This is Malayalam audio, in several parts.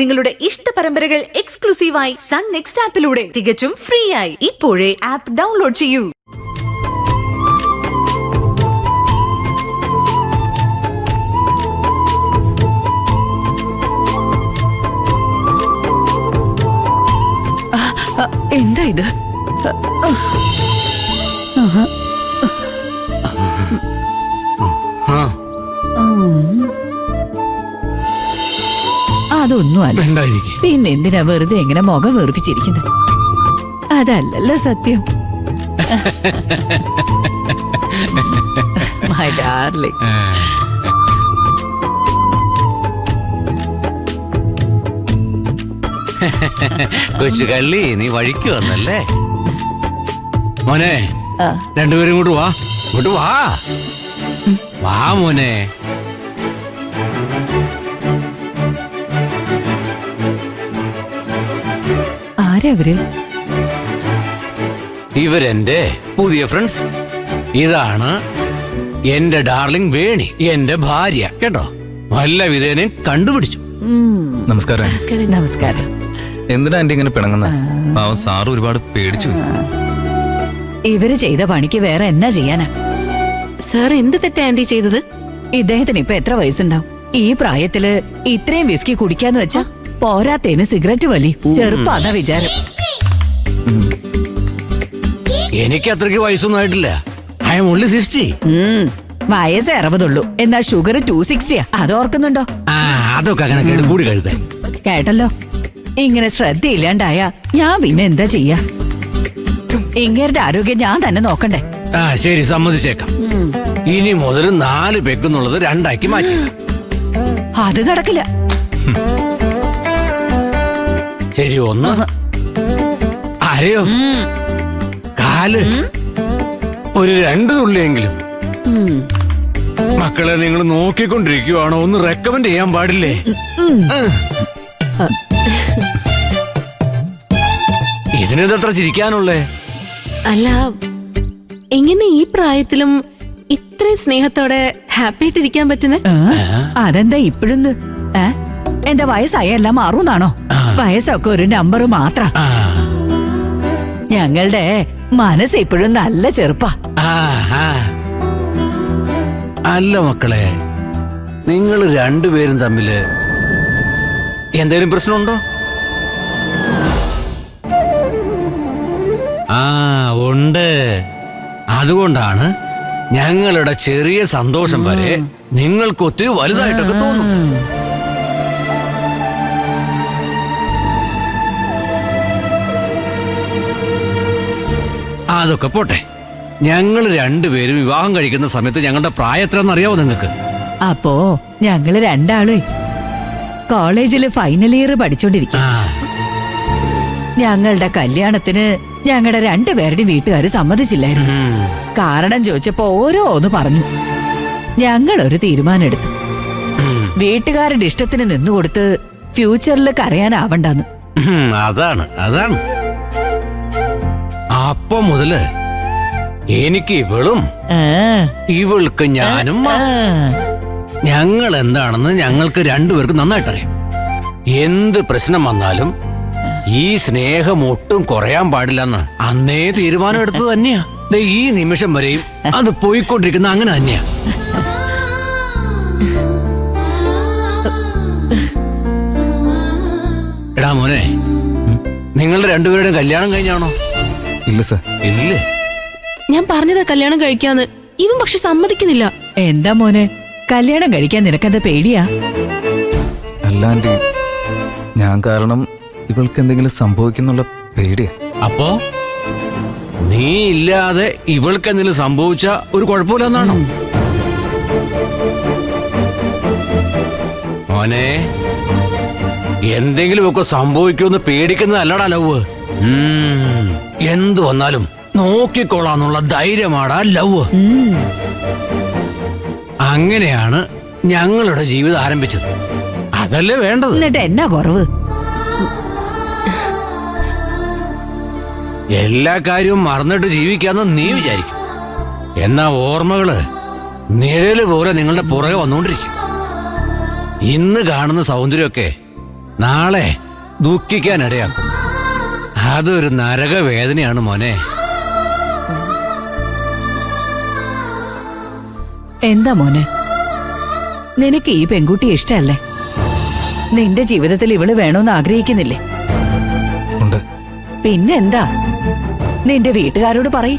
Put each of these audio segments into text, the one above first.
നിങ്ങളുടെ ഇഷ്ട പരമ്പരകൾ എക്സ്ക്ലൂസീവായി സൺ നെക്സ്റ്റ് ആപ്പിലൂടെ തികച്ചും ഫ്രീ ആയി ഇപ്പോഴേ ആപ്പ് ഡൗൺലോഡ് ചെയ്യൂ. എന്താ ഇത്? അതൊന്നും അല്ല. പിന്നെ എന്തിനാ വെറുതെ എങ്ങനെ മുഖം വെറുപ്പിച്ചിരിക്കുന്നത്? അതല്ലല്ലോ സത്യം. My darling. കൊച്ചു കള്ളി, നീ വഴിക്ക് വന്നല്ലേ മോനെ? രണ്ടുപേരും ഇങ്ങോട്ട് വാ, ഇങ്ങോട്ട് വാ, വാ മോനെ. ആരവര്? ഇവരെന്റെ പുതിയ ഫ്രണ്ട്സ്. ഇതാണ് എന്റെ ഡാർലിംഗ് വേണി, എന്റെ ഭാര്യ. കേട്ടോ, വല്ല വിധേനയും കണ്ടുപിടിച്ചു. നമസ്കാരം. നമസ്കാരം. എന്തിനാ ആന്റി ഇങ്ങനെ പിണങ്ങുന്ന? പാവം സാറ് ഒരുപാട് പേടിച്ചു. ഇവര് ചെയ്ത പണിക്ക് വേറെ എന്നാ ചെയ്യാനാ? സാർ എന്ത് തെറ്റാ ആന്റി ചെയ്തത്? ഇദ്ദേഹത്തിന് ഇപ്പൊ എത്ര വയസ്സുണ്ടാവും? ഈ പ്രായത്തില് ഇത്രയും വിസ്കി കുടിക്കാന്ന് വെച്ചാ പോരാത്തേന് സിഗരറ്റ് വലി. ചെറുപ്പാന്ന വിചാരം. എനിക്ക് അത്രയ്ക്ക് വയസ്സൊന്നും ആയിട്ടില്ല. I am only 60. വയസ്സ് 60 എന്നാ ഷുഗർ 260. അത് ഓർക്കുന്നുണ്ടോ? അതൊക്കെ അങ്ങനെ കൂടി കഴുതേ. കേട്ടല്ലോ, ഇങ്ങനെ ശ്രദ്ധയില്ലാണ്ടായ ഞാൻ പിന്നെ എന്താ ചെയ്യാ? ഇങ്ങരുടെ ആരോഗ്യം ഞാൻ തന്നെ നോക്കണ്ടേ? ശരി, സമ്മതിച്ചേക്കാം. ഇനി മുതൽ 4 പെക്കുന്നുള്ളത് 2 ആക്കി മാറ്റി. അത് നടക്കില്ല. ശരി, 1, അരയോ, കാല്, ഒരു 2 തുള്ളിയെങ്കിലും. മക്കളെ, നിങ്ങൾ നോക്കിക്കൊണ്ടിരിക്കുവാണോ? ഒന്ന് റെക്കമെൻഡ് ചെയ്യാൻ പാടില്ലേ? ഇതിനെന്തത്ര ചിരിക്കാനുള്ളേ? അല്ല, എങ്ങനെ ഈ പ്രായത്തിലും ഇത്രയും സ്നേഹത്തോടെ ഹാപ്പി ആയിട്ടിരിക്കാൻ പറ്റുന്നേ? അതെന്താ ഇപ്പോഴൊന്ന്? എന്റെ വയസ്സായ എല്ലാം മാറൂന്നാണോ? വയസ്സൊക്കെ ഒരു നമ്പർ മാത്ര. ഞങ്ങളുടെ മനസ്സ് ഇപ്പോഴും നല്ല ചെറുപ്പാ. അല്ല മക്കളെ, നിങ്ങൾ രണ്ടുപേരും തമ്മില് എന്തേലും പ്രശ്നമുണ്ടോ? ഉണ്ട്. അതുകൊണ്ടാണ് ഞങ്ങളുടെ ചെറിയ സന്തോഷം വരെ നിങ്ങൾക്ക് ഒത്തിരി വലുതായിട്ടൊക്കെ തോന്നും. അതൊക്കെ പോട്ടെ. ഞങ്ങൾ രണ്ടുപേരും വിവാഹം കഴിക്കുന്ന സമയത്ത് ഞങ്ങളുടെ പ്രായം എത്രയെന്ന് അറിയാവോ നിങ്ങൾക്ക്? അപ്പോ ഞങ്ങള് രണ്ടാള് കോളേജില് ഫൈനൽ ഇയർ പഠിച്ചോണ്ടിരിക്കും. ഞങ്ങളുടെ കല്യാണത്തിന് ഞങ്ങളുടെ 2 പേരുടെ വീട്ടുകാര് സമ്മതിച്ചില്ലായിരുന്നു. കാരണം ചോദിച്ചപ്പോ ഓരോന്ന് പറഞ്ഞു. ഞങ്ങളൊരു തീരുമാനം എടുത്തു. വീട്ടുകാരുടെ ഇഷ്ടത്തിന് നിന്നുകൊടുത്ത് ഫ്യൂച്ചറിൽ കരയാനാവണ്ടെന്ന്. അതാണ് അതാണ് അപ്പൊ മുതല് എനിക്ക് ഇവളും ഇവൾക്ക് ഞാനും. ഞങ്ങൾ എന്താണെന്ന് ഞങ്ങൾക്ക് 2 പേർക്ക് നന്നായിട്ടറിയാം. എന്ത് പ്രശ്നം വന്നാലും ഈ സ്നേഹം ഒട്ടും കുറയാൻ പാടില്ലെന്ന് അന്നേ തീരുമാനം എടുത്തത് തന്നെയാ. ഈ നിമിഷം വരെയും അത് പോയിക്കൊണ്ടിരിക്കുന്ന അങ്ങനെ തന്നെയാ. എടാ മോനെ, നിങ്ങളുടെ 2 പേരുടെയും കല്യാണം കഴിഞ്ഞാണോ? ഇല്ല സർ. ഇല്ലേ? ഞാൻ പറഞ്ഞതാ കല്യാണം കഴിക്കാന്ന്. ഇവൻ പക്ഷെ സമ്മതിക്കുന്നില്ല. എന്താ മോനെ, കല്യാണം കഴിക്കാൻ നിനക്കെന്താ പേടിയാ? അല്ല ആന്റി, ഞാൻ കാരണം ഇവൾക്ക് എന്തെങ്കിലും സംഭവിക്കുന്നുള്ള പേടിയാ. അപ്പോ നീ ഇല്ലാതെ ഇവൾക്ക് എന്തെങ്കിലും സംഭവിച്ച ഒരു കുഴപ്പമില്ലെന്നാണോ? മോനെ, എന്തെങ്കിലുമൊക്കെ സംഭവിക്കുമെന്ന് പേടിക്കുന്നതല്ലടാ ലവ്. എന്തു വന്നാലും നോക്കിക്കോളാന്നുള്ള ധൈര്യമാടാ ലവ്. അങ്ങനെയാണ് ഞങ്ങളുടെ ജീവിതം ആരംഭിച്ചത്. അതല്ലേ വേണ്ടത്. എന്നിട്ട് എന്നാ കുറവ്? എല്ലാ കാര്യവും മറന്നിട്ട് ജീവിക്കാന്ന് നീ വിചാരിക്കും. എന്നാ ഓർമ്മകള് നിഴല് പോലെ നിങ്ങളുടെ പുറകെ വന്നുകൊണ്ടിരിക്കും. ഇന്ന് കാണുന്ന സൗന്ദര്യമൊക്കെ നാളെ ദുഃഖിക്കാനിടയാക്കും. അതൊരു നരകവേദനയാണ് മോനെ. എന്താ മോനെ, നിനക്ക് ഈ പെൺകുട്ടിയെ ഇഷ്ടല്ലേ? നിന്റെ ജീവിതത്തിൽ ഇവള് വേണമെന്ന് ആഗ്രഹിക്കുന്നില്ലേ? ഉണ്ട്. പിന്നെന്താ, നിന്റെ വീട്ടുകാരോട് പറയ്.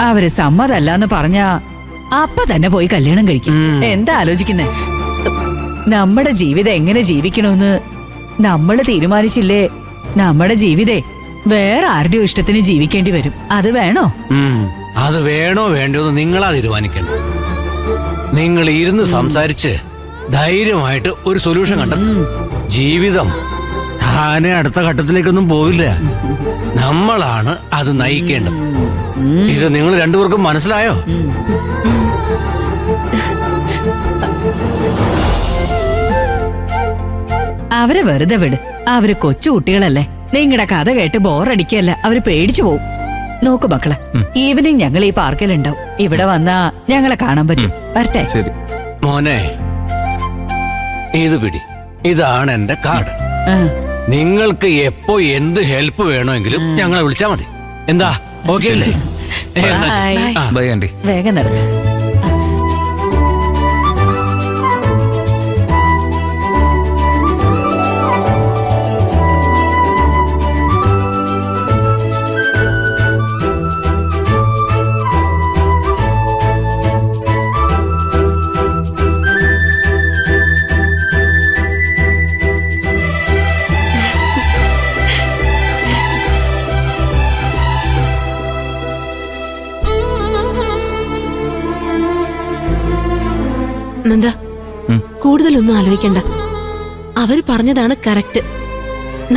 അവര് സമ്മതല്ലാന്ന് പറഞ്ഞാ അപ്പ തന്നെ പോയി കല്യാണം കഴിക്കും. എന്താ ആലോചിക്കുന്നേ? നമ്മുടെ ജീവിതം എങ്ങനെ ജീവിക്കണമെന്ന് നമ്മള് തീരുമാനിച്ചില്ലേ? നമ്മുടെ ജീവിതേ വേറെ ആരുടെയോ ഇഷ്ടത്തിന് ജീവിക്കേണ്ടി വരും. അത് വേണോ? അത് വേണോ വേണ്ടോന്ന് നിങ്ങളാ തീരുമാനിക്കണം. നിങ്ങൾ ഇരുന്ന് സംസാരിച്ച് ധൈര്യമായിട്ട് ഒരു സൊല്യൂഷൻ കണ്ടെത്തും. ജീവിതം താനെ അടുത്ത ഘട്ടത്തിലേക്കൊന്നും പോവില്ല. നമ്മളാണ് അത് നയിക്കേണ്ടത്. ഇത് നിങ്ങൾ രണ്ടുപേർക്കും മനസ്സിലായോ? അവരെ വെറുതെ വിട്. അവര് കൊച്ചു കുട്ടികളല്ലേ. നിങ്ങളുടെ കഥ കേട്ട് ബോറടിക്കല്ല, അവര് പേടിച്ചു പോവും. നോക്കു മക്കളെ, ഈവനിങ് ഞങ്ങൾ ഈ പാർക്കിലുണ്ടാവും. ഇവിടെ വന്നാ ഞങ്ങളെ കാണാൻ പറ്റും. വരട്ടെ? ശരി മോനെ, ഇത് പിടി. ഇതാണ് എന്റെ കാർഡ്. നിങ്ങൾക്ക് എപ്പോ എന്ത് ഹെൽപ്പ് വേണമെങ്കിലും ഞങ്ങളെ വിളിച്ചാ മതി. എന്താ, ഓക്കെ അല്ലേ? By anti. വേഗം നടക്ക. നന്ദ, കൂടുതലൊന്നും ആലോചിക്കണ്ട. അവര് പറഞ്ഞതാണ് കറക്റ്റ്.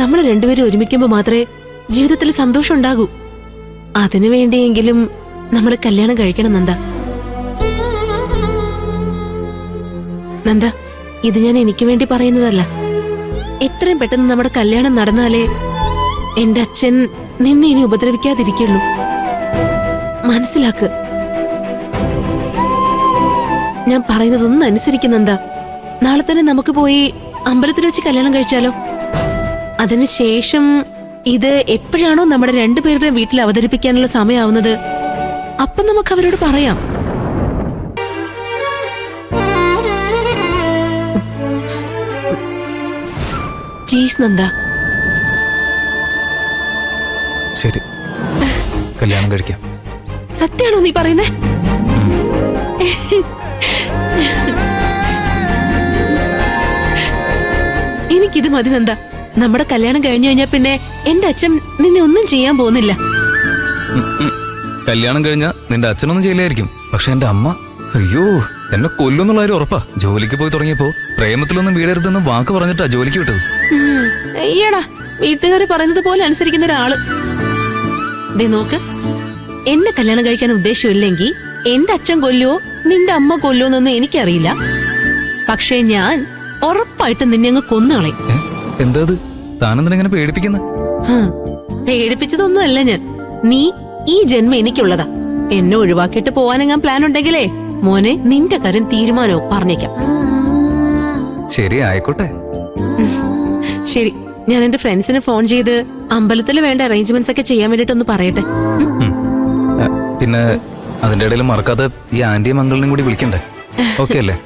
നമ്മൾ രണ്ടുപേരും ഒരുമിക്കുമ്പോ മാത്രമേ ജീവിതത്തിൽ സന്തോഷം ഉണ്ടാകൂ. അതിനു വേണ്ടിയെങ്കിലും നമ്മൾ കല്യാണം കഴിക്കണം നന്ദ. നന്ദ, ഇത് ഞാൻ എനിക്ക് വേണ്ടി പറയുന്നതല്ല. എത്രയും പെട്ടെന്ന് നമ്മുടെ കല്യാണം നടന്നാലേ എന്റെ അച്ഛൻ നിന്നെ ഇനി ഉപദ്രവിക്കാതിരിക്കുള്ളൂ. മനസ്സിലാക്ക്. ഞാൻ പറയുന്നതൊന്നും അനുസരിക്കുന്നെന്താ? നാളെ തന്നെ നമുക്ക് പോയി അമ്പലത്തിൽ വെച്ച് കല്യാണം കഴിച്ചാലോ? അതിനുശേഷം ഇത് എപ്പോഴാണോ നമ്മുടെ രണ്ടുപേരുടെ വീട്ടിൽ അവതരിപ്പിക്കാനുള്ള സമയമാവുന്നത്, അപ്പം നമുക്ക് അവരോട് പറയാം. പ്ലീസ് നന്ദ. ശരി, കല്യാണം കഴിക്കാം. സത്യാണോ നീ പറയുന്നേ? എനിക്കിത് മതി നന്ദ. നമ്മുടെ കല്യാണം കഴിഞ്ഞു കഴിഞ്ഞാൽ പിന്നെ എന്റെ അച്ഛൻ നിന്നെ ഒന്നും ചെയ്യാൻ പോകുന്നില്ല. കല്യാണം കഴിഞ്ഞാ നിന്റെ അച്ഛനൊന്നും ചെയ്യില്ലായിരിക്കും. പക്ഷെ എന്റെ അമ്മ, അയ്യോ, എന്നെ കൊല്ലുന്നുള്ള കാര്യം ഉറപ്പാ. ജോലിക്ക് പോയി തുടങ്ങിയപ്പോ പ്രേമത്തിലൊന്നും വീടരുതെന്ന് വാക്ക് പറഞ്ഞിട്ടാ ജോലിക്ക് വിട്ടത്. അയ്യടാ, വീട്ടുകാര് പറയുന്നത് പോലെ അനുസരിക്കുന്ന ഒരാള്. ദേ നോക്ക്, എന്നെ കല്യാണം കഴിക്കാൻ ഉദ്ദേശമില്ലെങ്കിൽ എന്റെ അച്ഛൻ കൊല്ലുവോ നിന്റെ അമ്മ കൊല്ലുവോന്നൊന്നും എനിക്കറിയില്ല. പക്ഷേ ഞാൻ ഉറപ്പായിട്ട് നിന്നെ അങ്ങ് കൊന്നുകളയും. എന്താ താനെന്തിനെങ്ങനെ പേടിപ്പിക്കുന്ന? പേടിപ്പിച്ചതൊന്നും അല്ല ഞാൻ. നീ ഈ ജന്മം എനിക്കുള്ളതാ. എന്നെ ഒഴിവാക്കിയിട്ട് പോവാനെങ്ങാൻ പ്ലാൻ ഉണ്ടെങ്കിലേ മോനെ, നിന്റെ കാര്യം തീരുമാനവും പറഞ്ഞേക്കാം. ശരി, ആയിക്കോട്ടെ. ശരി, ഞാൻ എന്റെ ഫ്രണ്ട്സിന് ഫോൺ ചെയ്ത് അമ്പലത്തിൽ വേണ്ട അറേഞ്ച്മെന്റ്സ് ഒക്കെ ചെയ്യാൻ വേണ്ടിട്ടൊന്ന് പറയട്ടെ. പിന്നെ അതിന്റെ ഇടയിൽ മറക്കാതെ ഈ ആന്റിയും അങ്കിളിനെയും കൂടി വിളിക്കണ്ടേ? ഓക്കെ അല്ലേ?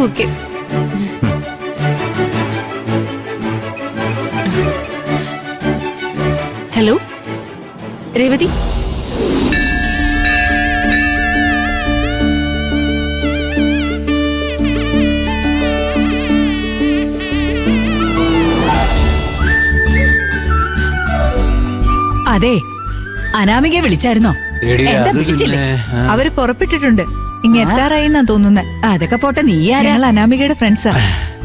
ഓക്കെ. ഹലോ രേവതി. അതെ, അനാമികയെ വിളിച്ചായിരുന്നോ? എന്താ വിളിച്ചില്ലേ? അവര് പുറപ്പെട്ടിട്ടുണ്ട്. ഇങ്ങ എത്താറായിന്നാ തോന്നുന്നത്. അതൊക്കെ പോട്ടെ, നീ ആരാ? ഞങ്ങൾ അനാമികയുടെ ഫ്രണ്ട്സാ.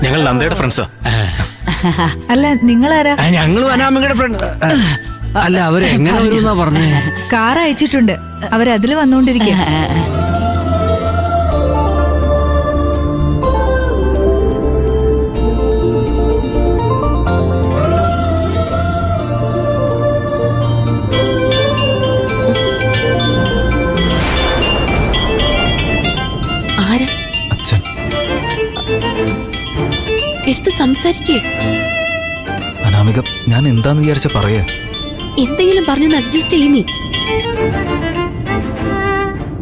ഞങ്ങൾ നന്ദയുടെ ഫ്രണ്ട്സാ. അല്ല, നിങ്ങളാരാ? ഞങ്ങളും അനാമികയുടെ ഫ്രണ്ട്. അല്ല, അവരെങ്ങനെ വരുമെന്നാ പറഞ്ഞേ? കാർ അയച്ചിട്ടുണ്ട്. അവരതില് വന്നോണ്ടിരിക്കുക. ആരാ? അച്ഛൻ. എടുത്ത് സംസാരിക്കും. സംസാരിക്കേ. അനാമിക, ഞാൻ എന്താന്ന് വിചാരിച്ച പറയാ. എന്തെങ്കിലും പറഞ്ഞൊന്ന് അഡ്ജസ്റ്റ് ചെയ്യുന്നേ.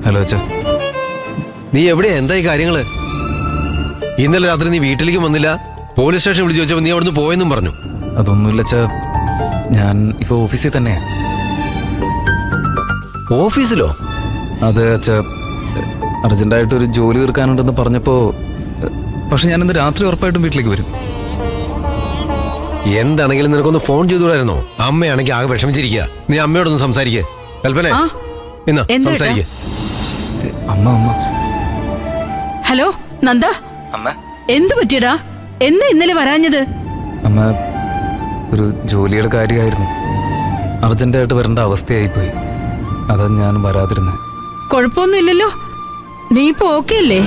ഹലോ അച്ഛാ. നീ എവിടെയാ? എന്തായി കാര്യങ്ങള്? ഇന്നലെ രാത്രി നീ വീട്ടിലേക്ക് വന്നില്ല. പോലീസ് സ്റ്റേഷൻ വിളിച്ചു ചോദിച്ചപ്പോ നീ അവിടുന്ന് പോയെന്നും പറഞ്ഞു. അതൊന്നുമില്ല അച്ഛാ, ഞാൻ ഇപ്പൊ ഓഫീസിൽ തന്നെയാ. ഓഫീസിലോ? അത് അച്ഛാ, അർജന്റായിട്ട് ഒരു ജോലി തീർക്കാനുണ്ടെന്ന് പറഞ്ഞപ്പോ, പക്ഷെ ഞാൻ ഇന്ന് രാത്രി ഉറപ്പായിട്ടും വീട്ടിലേക്ക് വരും. എന്താണെങ്കിലും നിനക്കൊന്ന് ഫോൺ ചെയ്തുകൂടായിരുന്നോ? അമ്മയാണെങ്കിൽ ആകെ വിഷമിച്ചിരിക്കുക. നീ അമ്മയോടൊന്ന് സംസാരിക്കേ. കൽപ്പന, ഇന്ന് സംസാരിക്കേ. അമ്മ അമ്മ ഹലോ നന്ദ, അമ്മ എന്തു പറ്റിയടാ? എന്താ ഇന്നലെ വരാഞ്ഞത്? അമ്മ, ഒരു ജോലിയുടെ കാര്യമായിരുന്നു. അർജന്റായിട്ട് വരേണ്ട അവസ്ഥയായിപ്പോയി. അതാ ഞാൻ വരാതിരുന്നത്. കുഴപ്പമൊന്നുമില്ലല്ലോ? നീ ഇപ്പൊ ഓക്കെ അല്ലേ?